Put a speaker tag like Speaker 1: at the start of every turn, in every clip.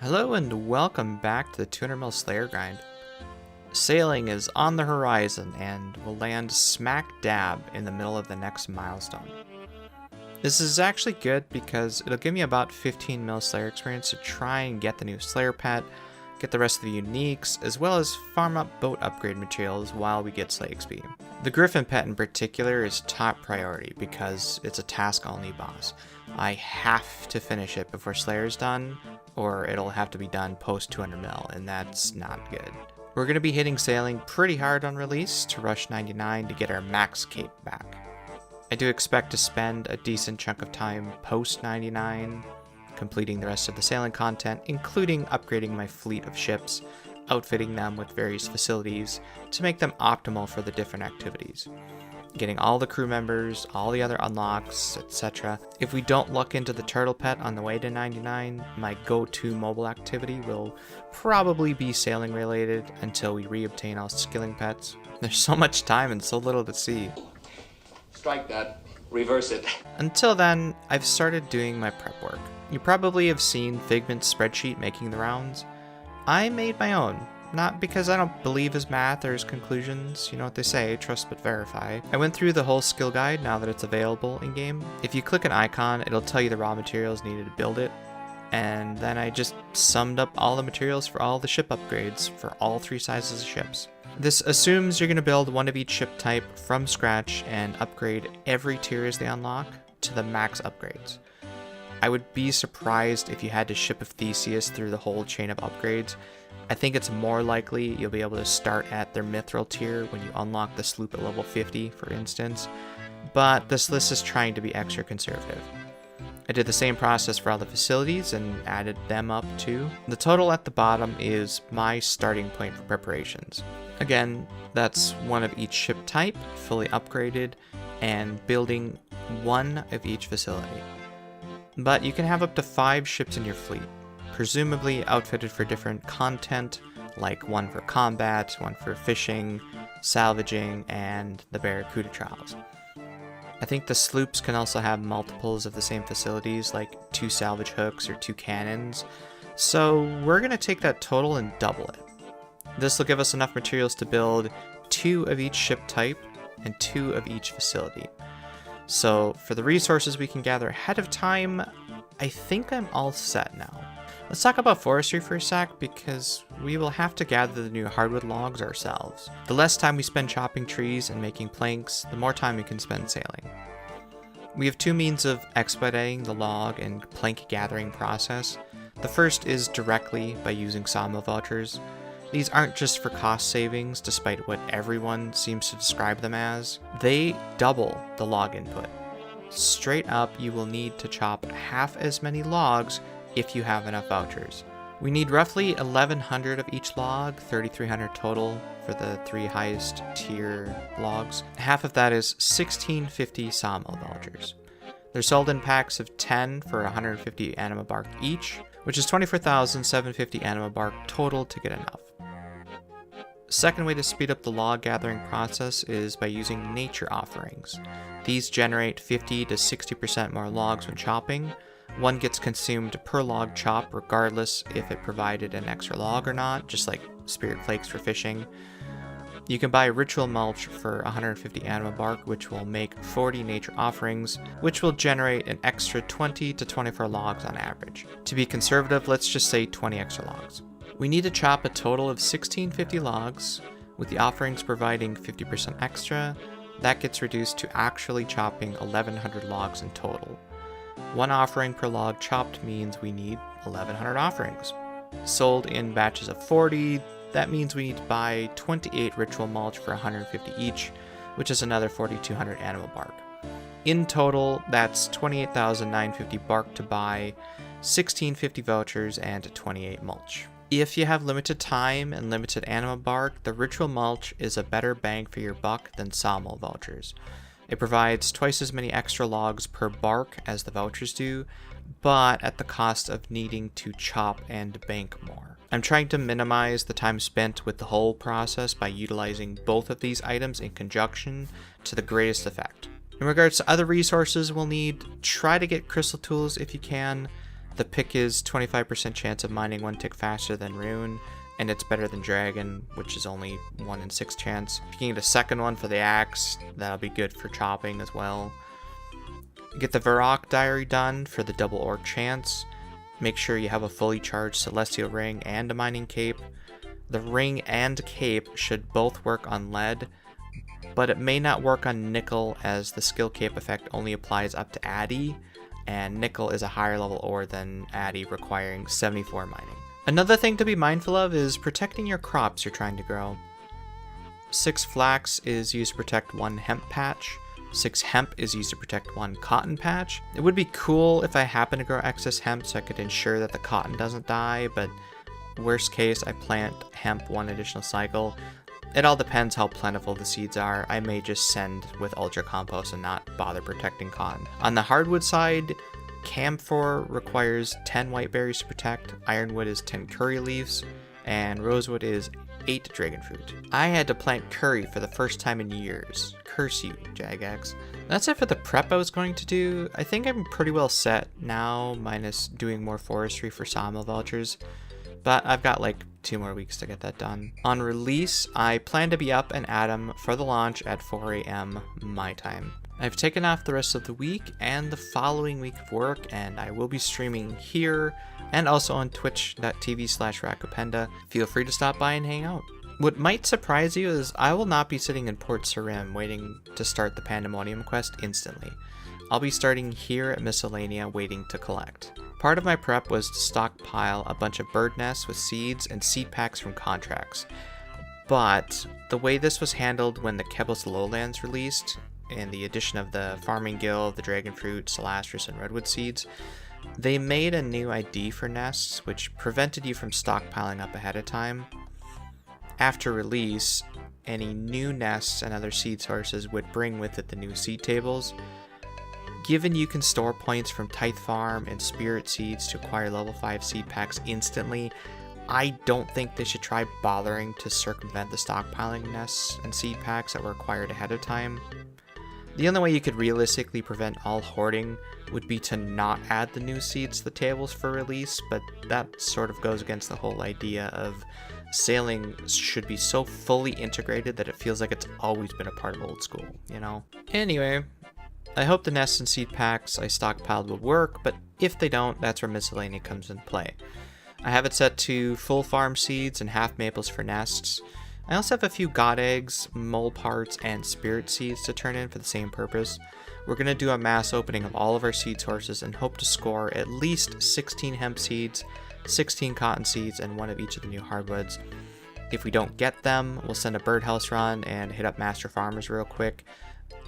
Speaker 1: Hello and welcome back to the 200mm Slayer grind. Sailing is on the horizon and will land smack dab in the middle of the next milestone. This is actually good because it'll give me about 15mm Slayer experience to try and get the new Slayer pet, get the rest of the uniques, as well as farm up boat upgrade materials while we get Slay XP. The Griffin pet in particular is top priority because it's a task-only boss. I have to finish it before Slayer's done, or it'll have to be done post 200mm, and that's not good. We're going to be hitting sailing pretty hard on release to rush 99 to get our max cape back. I do expect to spend a decent chunk of time post 99 completing the rest of the sailing content, including upgrading my fleet of ships, outfitting them with various facilities to make them optimal for the different activities. Getting all the crew members, all the other unlocks, etc. If we don't look into the turtle pet on the way to 99, my go-to mobile activity will probably be sailing related until we reobtain all skilling pets. There's so much time and so little to see.
Speaker 2: Strike that. Reverse it.
Speaker 1: Until then, I've started doing my prep work. You probably have seen Figment's spreadsheet making the rounds. I made my own. Not because I don't believe his math or his conclusions, you know what they say, trust but verify. I went through the whole skill guide now that it's available in-game. If you click an icon, it'll tell you the raw materials needed to build it. And then I just summed up all the materials for all the ship upgrades for all three sizes of ships. This assumes you're going to build one of each ship type from scratch and upgrade every tier as they unlock to the max upgrades. I would be surprised if you had to ship of Theseus through the whole chain of upgrades. I think it's more likely you'll be able to start at their mithril tier when you unlock the sloop at level 50, for instance, but this list is trying to be extra conservative. I did the same process for all the facilities and added them up too. The total at the bottom is my starting point for preparations. Again, that's one of each ship type, fully upgraded, and building one of each facility. But you can have up to 5 ships in your fleet, presumably outfitted for different content, like one for combat, one for fishing, salvaging, and the Barracuda trials. I think the sloops can also have multiples of the same facilities, like 2 salvage hooks or 2 cannons, so we're going to take that total and double it. This will give us enough materials to build 2 of each ship type and 2 of each facility. So for the resources we can gather ahead of time, I think I'm all set now. Let's talk about forestry for a sec, because we will have to gather the new hardwood logs ourselves. The less time we spend chopping trees and making planks, the more time we can spend sailing. We have 2 means of expediting the log and plank gathering process. The first is directly by using sawmill vouchers. These aren't just for cost savings, despite what everyone seems to describe them as. They double the log input. Straight up, you will need to chop half as many logs if you have enough vouchers. We need roughly 1,100 of each log, 3,300 total for the 3 highest tier logs. Half of that is 1,650 sawmill vouchers. They're sold in packs of 10 for 150 anima bark each, which is 24,750 anima bark total to get enough. Second way to speed up the log gathering process is by using nature offerings. These generate 50 to 60% more logs when chopping. One gets consumed per log chop regardless if it provided an extra log or not, just like spirit flakes for fishing. You can buy ritual mulch for 150 anima bark, which will make 40 nature offerings, which will generate an extra 20 to 24 logs on average. To be conservative, let's just say 20 extra logs. We need to chop a total of 1,650 logs, with the offerings providing 50% extra. That gets reduced to actually chopping 1,100 logs in total. 1 offering per log chopped means we need 1,100 offerings. Sold in batches of 40, that means we need to buy 28 ritual mulch for 150 each, which is another 4,200 animal bark. In total, that's 28,950 bark to buy, 1,650 vouchers, and 28 mulch. If you have limited time and limited anima bark, the ritual mulch is a better bang for your buck than sawmill vouchers. It provides twice as many extra logs per bark as the vouchers do, but at the cost of needing to chop and bank more. I'm trying to minimize the time spent with the whole process by utilizing both of these items in conjunction to the greatest effect. In regards to other resources we'll need, try to get crystal tools if you can. The pick is 25% chance of mining 1 tick faster than rune, and it's better than dragon, which is only 1 in 6 chance. If you can get a second one for the axe, that'll be good for chopping as well. Get the Varrock diary done for the double orc chance. Make sure you have a fully charged celestial ring and a mining cape. The ring and cape should both work on lead, but it may not work on nickel as the skill cape effect only applies up to Addy, and nickel is a higher level ore than Addy, requiring 74 mining. Another thing to be mindful of is protecting your crops you're trying to grow. 6 flax is used to protect 1 hemp patch. 6 hemp is used to protect 1 cotton patch. It would be cool if I happen to grow excess hemp so I could ensure that the cotton doesn't die, but worst case, I plant hemp 1 additional cycle. It all depends how plentiful the seeds are. I may just send with ultra compost and not bother protecting cotton. On the hardwood side, camphor requires 10 white berries to protect, ironwood is 10 curry leaves, and rosewood is 8 dragon fruit. I had to plant curry for the first time in years. Curse you, Jagex. That's it for the prep I was going to do. I think I'm pretty well set now, minus doing more forestry for sawmill vultures. But I've got like 2 more weeks to get that done. On release, I plan to be up and at 'em for the launch at 4 a.m. my time. I've taken off the rest of the week and the following week of work, and I will be streaming here and also on twitch.tv/Rakupenda. Feel free to stop by and hang out. What might surprise you is I will not be sitting in Port Sarim waiting to start the Pandemonium quest instantly. I'll be starting here at Miscellanea waiting to collect. Part of my prep was to stockpile a bunch of bird nests with seeds and seed packs from contracts. But the way this was handled when the Kebos Lowlands released, and the addition of the Farming Guild, the Dragon Fruit, Celastrus, and Redwood seeds, they made a new ID for nests, which prevented you from stockpiling up ahead of time. After release, any new nests and other seed sources would bring with it the new seed tables. Given you can store points from Tithe Farm and Spirit Seeds to acquire level 5 seed packs instantly, I don't think they should try bothering to circumvent the stockpiling nests and seed packs that were acquired ahead of time. The only way you could realistically prevent all hoarding would be to not add the new seeds to the tables for release, but that sort of goes against the whole idea of sailing should be so fully integrated that it feels like it's always been a part of old school, you know? Anyway, I hope the nests and seed packs I stockpiled will work, but if they don't, that's where Miscellany comes into play. I have it set to full farm seeds and half maples for nests. I also have a few god eggs, mole parts, and spirit seeds to turn in for the same purpose. We're going to do a mass opening of all of our seed sources and hope to score at least 16 hemp seeds, 16 cotton seeds, and 1 of each of the new hardwoods. If we don't get them, we'll send a birdhouse run and hit up Master Farmers real quick.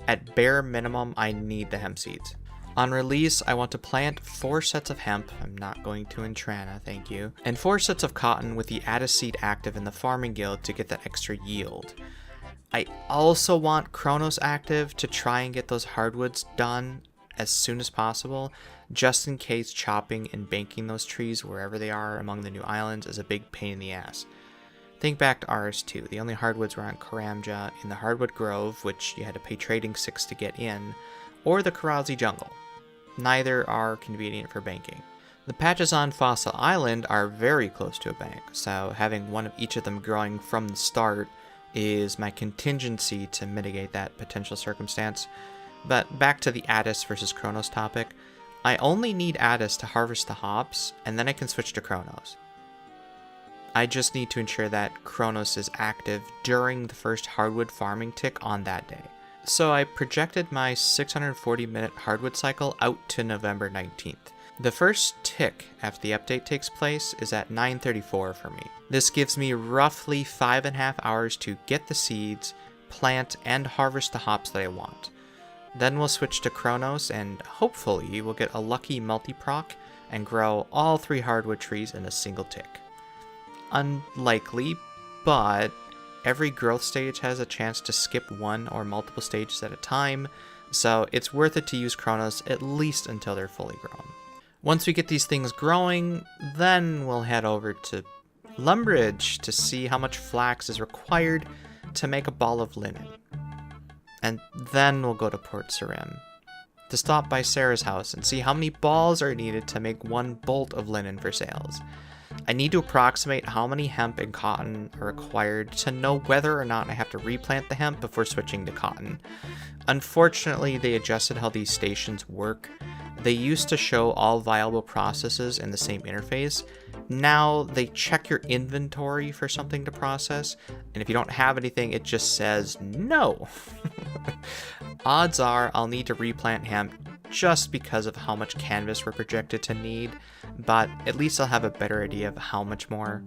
Speaker 1: At bare minimum, I need the hemp seeds. On release, I want to plant 4 sets of hemp, I'm not going to Entrana, thank you, and 4 sets of cotton with the Addis seed active in the Farming Guild to get that extra yield. I also want Chronos active to try and get those hardwoods done as soon as possible, just in case chopping and banking those trees wherever they are among the new islands is a big pain in the ass. Think back to RS2, the only hardwoods were on Karamja in the Hardwood Grove, which you had to pay trading 6 to get in, or the Karazi Jungle. Neither are convenient for banking. The patches on Fossil Island are very close to a bank, so having 1 of each of them growing from the start is my contingency to mitigate that potential circumstance. But back to the Addis versus Chronos topic, I only need Addis to harvest the hops, and then I can switch to Chronos. I just need to ensure that Chronos is active during the first hardwood farming tick on that day. So I projected my 640-minute hardwood cycle out to November 19th. The first tick after the update takes place is at 9:34 for me. This gives me roughly 5.5 hours to get the seeds, plant, and harvest the hops that I want. Then we'll switch to Chronos and hopefully we'll get a lucky multi-proc and grow all 3 hardwood trees in a single tick. Unlikely, but every growth stage has a chance to skip 1 or multiple stages at a time, so it's worth it to use Chronos at least until they're fully grown. Once we get these things growing, then we'll head over to Lumbridge to see how much flax is required to make a ball of linen. And then we'll go to Port Sarim. to stop by Sarah's house and see how many balls are needed to make 1 bolt of linen for sails. I need to approximate how many hemp and cotton are required to know whether or not I have to replant the hemp before switching to cotton. Unfortunately, they adjusted how these stations work. They used to show all viable processes in the same interface. Now they check your inventory for something to process, and if you don't have anything, it just says no. Odds are I'll need to replant hemp just because of how much canvas we're projected to need, but at least I'll have a better idea of how much more.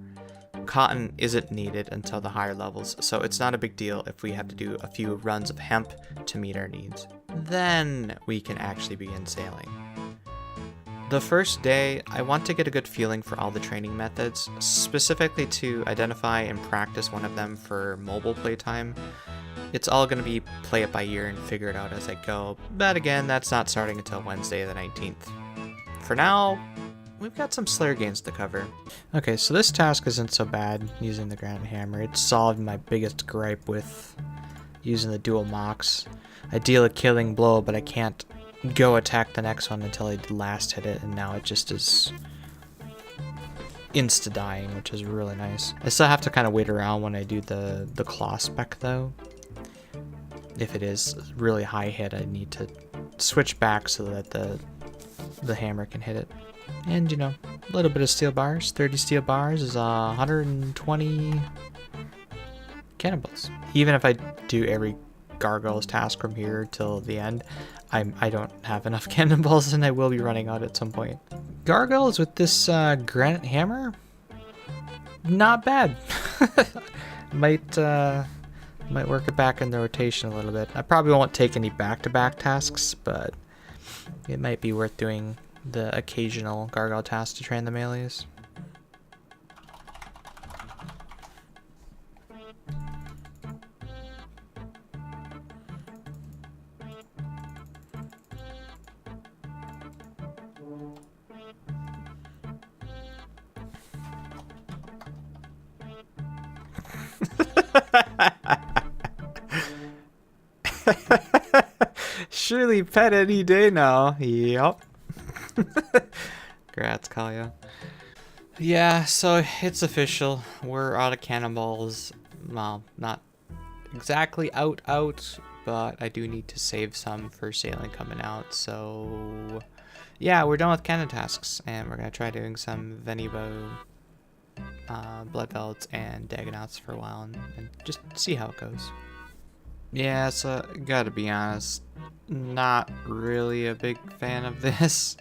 Speaker 1: Cotton isn't needed until the higher levels, so it's not a big deal if we have to do a few runs of hemp to meet our needs. Then we can actually begin sailing. The first day, I want to get a good feeling for all the training methods, specifically to identify and practice one of them for mobile playtime. It's all going to be play it by ear and figure it out as I go, but again, that's not starting until Wednesday the 19th. For now, we've got some Slayer games to cover. Okay, so this task isn't so bad using the granite hammer. It solved my biggest gripe with using the dual mocks. I deal a killing blow, but I can't go attack the next one until I last hit it, and now it just is insta-dying, which is really nice. I still have to kind of wait around when I do the claw spec, though. If it is really high hit, I need to switch back so that the hammer can hit it. And, you know, a little bit of steel bars. 30 steel bars is 120 cannonballs. Even if I do every gargoyle's task from here till the end, I don't have enough cannonballs, and I will be running out at some point. Gargoyles with this granite hammer, not bad. might work it back in the rotation a little bit. I probably won't take any back-to-back tasks, but it might be worth doing the occasional gargoyle task to train the melees. Surely pet any day now. Yup. Congrats, Kalia. Yeah, so it's official. We're out of cannonballs. Well, not exactly out, but I do need to save some for sailing coming out. So yeah, we're done with cannon tasks, and we're gonna try doing some Venibo, Blood Velds, and Dagonauts for a while, and just see how it goes. Yeah, so gotta be honest, not really a big fan of this.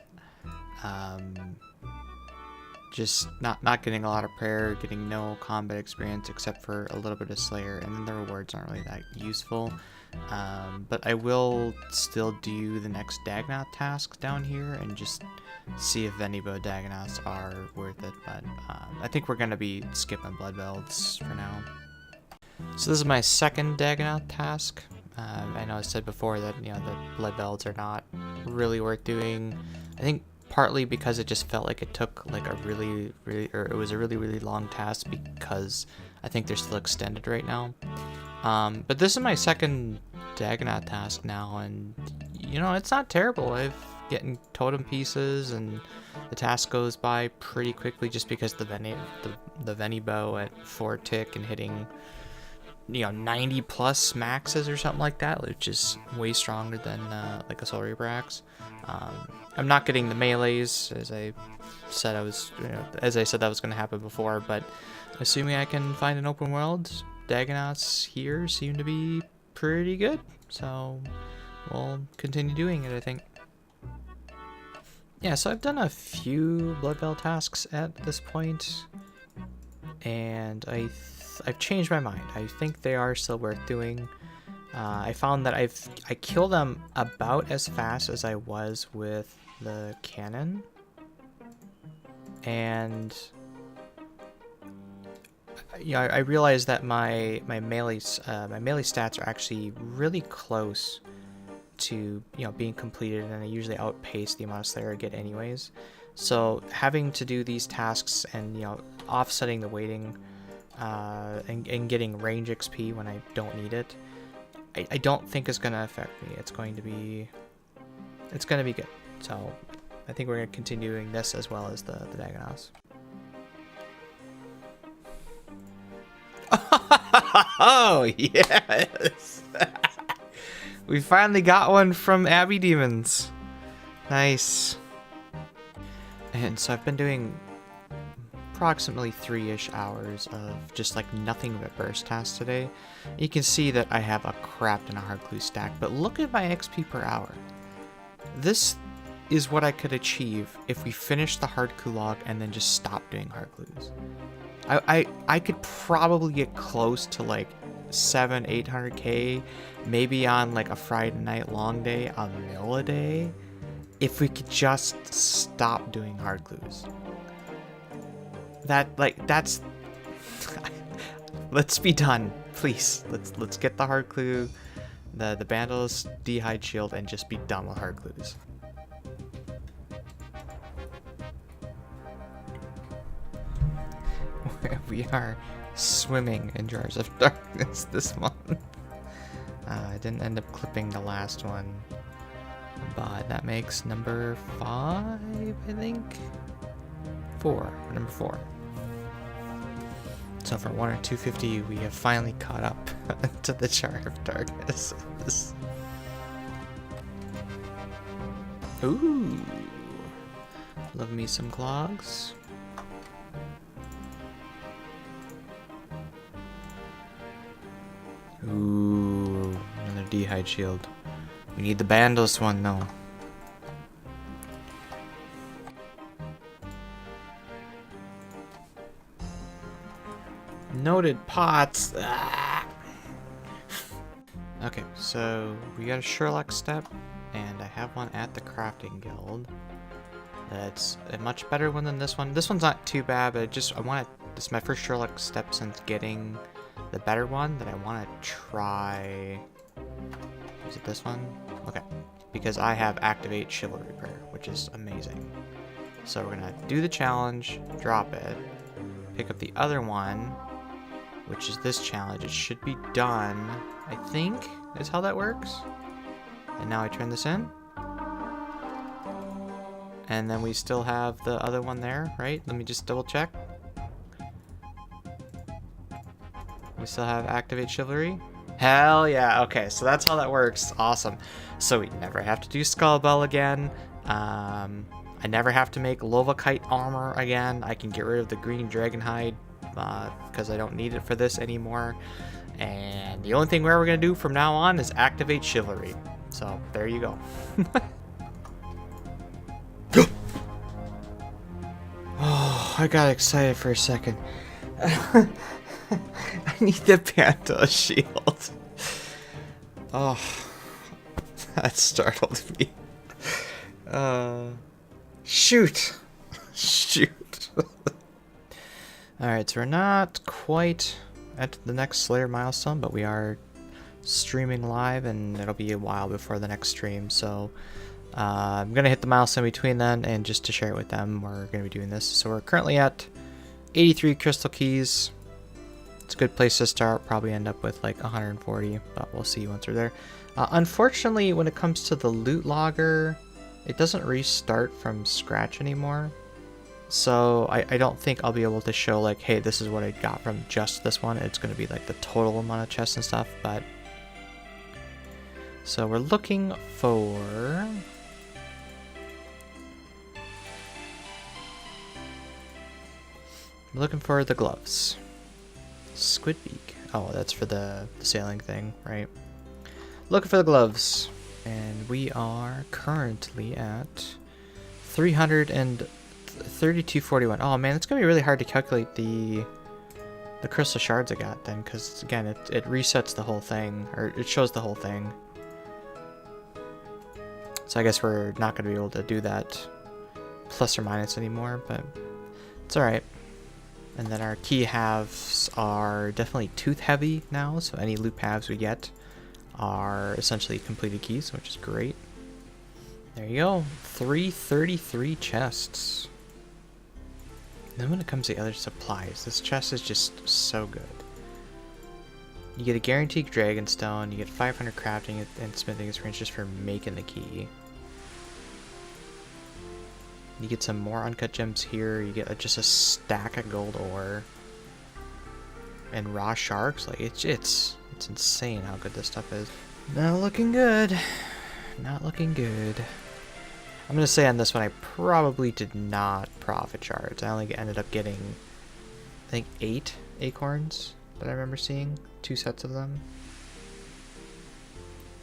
Speaker 1: Just not getting a lot of prayer, getting no combat experience except for a little bit of Slayer, and then the rewards aren't really that useful. But I will still do the next Dagonaut task down here and just see if Venibo Dagonauts are worth it. But I think we're gonna be skipping Blood Velds for now. So this is my second Dagonaut task. I know I said before that, you know, the Blood Velds are not really worth doing. I think partly because it just felt like it took like a really long task, because I think they're still extended right now. But this is my second Dagonaut task now, and you know, it's not terrible. I've getting totem pieces, and the task goes by pretty quickly just because the Venibo at 4 tick and hitting, you know, 90 plus maxes or something like that, which is way stronger than like a Soul Reaper axe. I'm not getting the melees, as I said that was going to happen before, but assuming I can find an open world, Dagonauts here seem to be pretty good, so we'll continue doing it, I think. Yeah, so I've done a few Bloodveld tasks at this point, and I've changed my mind. I think they are still worth doing. I found that I kill them about as fast as I was with the cannon, and yeah, I realized that my melee stats are actually really close to, you know, being completed, and I usually outpace the amount of Slayer I get anyways. So having to do these tasks and, you know, offsetting the waiting and getting range XP when I don't need it, I don't think is going to affect me. It's going to be It's gonna be good. So I think we're gonna continue doing this as well as the Dagonos. Oh yes! We finally got one from Abbey Demons. Nice. And so I've been doing approximately 3-ish hours of just like nothing but burst tasks today. You can see that I have a crap ton of hard clue stack, but look at my XP per hour. This is what I could achieve if we finished the hard clue log and then just stopped doing hard clues. I could probably get close to like 700-800k, maybe on like a Friday night long day, a mil a day, if we could just stop doing hard clues. That's let's be done, please. Let's get the hard clue, the Bandle's D'hide shield, and just be done with hard clues. We are swimming in jars of darkness this month. I didn't end up clipping the last one, but that makes number 5, I think. 4, number 4. So for 1 or 250, we have finally caught up to the jar of darkness. Ooh, love me some clogs. Ooh, another D'hide shield. We need the Bandos one though. Noted pots. Ah. Okay, so we got a Sherlock step, and I have one at the crafting guild. That's a much better one than this one. This one's not too bad, but this is my first Sherlock step since getting the better one that I want to try. Is it this one? Okay, because I have activate chivalry prayer, which is amazing. So we're gonna do the challenge, drop it, pick up the other one, which is this challenge. It should be done, I think, is how that works. And now I turn this in. And then we still have the other one there, right? Let me just double check. We still have activate chivalry. Hell yeah. Okay, so that's how that works. Awesome. So we never have to do skull bell again. I never have to make Lovakite armor again. I can get rid of the green dragon hide because I don't need it for this anymore. And the only thing we're ever going to do from now on is activate chivalry. So there you go. Oh, I got excited for a second. I need the Panda shield. Oh, that startled me. Shoot. Shoot. Alright, so we're not quite at the next Slayer milestone, but we are streaming live, and it'll be a while before the next stream, so I'm going to hit the milestone between then, and just to share it with them, we're going to be doing this. So we're currently at 83 crystal keys. It's a good place to start, probably end up with like 140, but we'll see once we're there. Unfortunately, when it comes to the loot logger, it doesn't restart from scratch anymore. So I don't think I'll be able to show like, hey, this is what I got from just this one. It's going to be like the total amount of chests and stuff, but... So we're looking for... I'm looking for the gloves. Squid beak. Oh, that's for the sailing thing, right? Looking for the gloves. And we are currently at 332.41. Oh man, it's gonna be really hard to calculate the crystal shards I got then, because again, it resets the whole thing, or it shows the whole thing. So I guess we're not gonna be able to do that plus or minus anymore, but it's alright. And then our key halves are definitely tooth heavy now, so any loop halves we get are essentially completed keys, which is great. There you go, 333 chests. Then when it comes to the other supplies, this chest is just so good. You get a guaranteed dragonstone, you get 500 crafting and smithing experience just for making the key. You get some more uncut gems here. You get just a stack of gold ore. And raw sharks. Like, it's insane how good this stuff is. Not looking good. Not looking good. I'm going to say on this one, I probably did not profit shards. I only ended up getting, I think, 8 acorns that I remember seeing. 2 sets of them.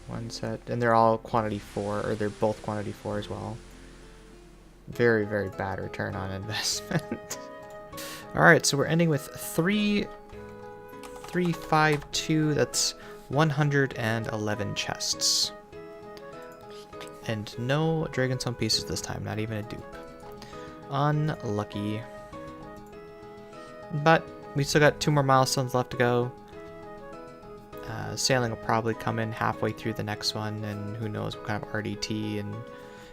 Speaker 1: 1 set. And they're all quantity 4, or they're both quantity 4 as well. Very, very bad return on investment. Alright, so we're ending with 352. That's 111 chests. And no Dragonstone pieces this time, not even a dupe. Unlucky. But we still got 2 more milestones left to go. Sailing will probably come in halfway through the next one, and who knows what kind of RDT and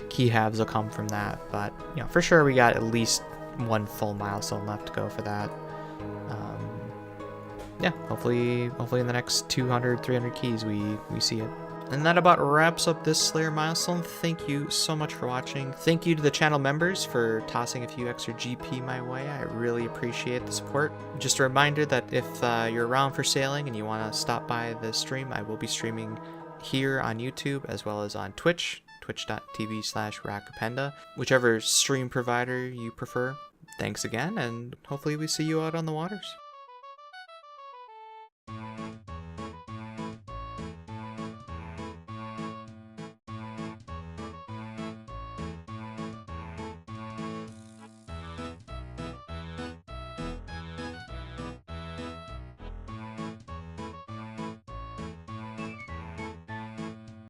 Speaker 1: key halves will come from that. But, you know, for sure we got at least 1 full milestone left to go for that. Yeah, hopefully in the next 200, 300 keys we see it. And that about wraps up this Slayer milestone. Thank you so much for watching. Thank you to the channel members for tossing a few extra GP my way. I really appreciate the support. Just a reminder that if you're around for sailing and you want to stop by the stream, I will be streaming here on YouTube as well as on Twitch, twitch.tv/Rakapenda, whichever stream provider you prefer. Thanks again, and hopefully we see you out on the waters.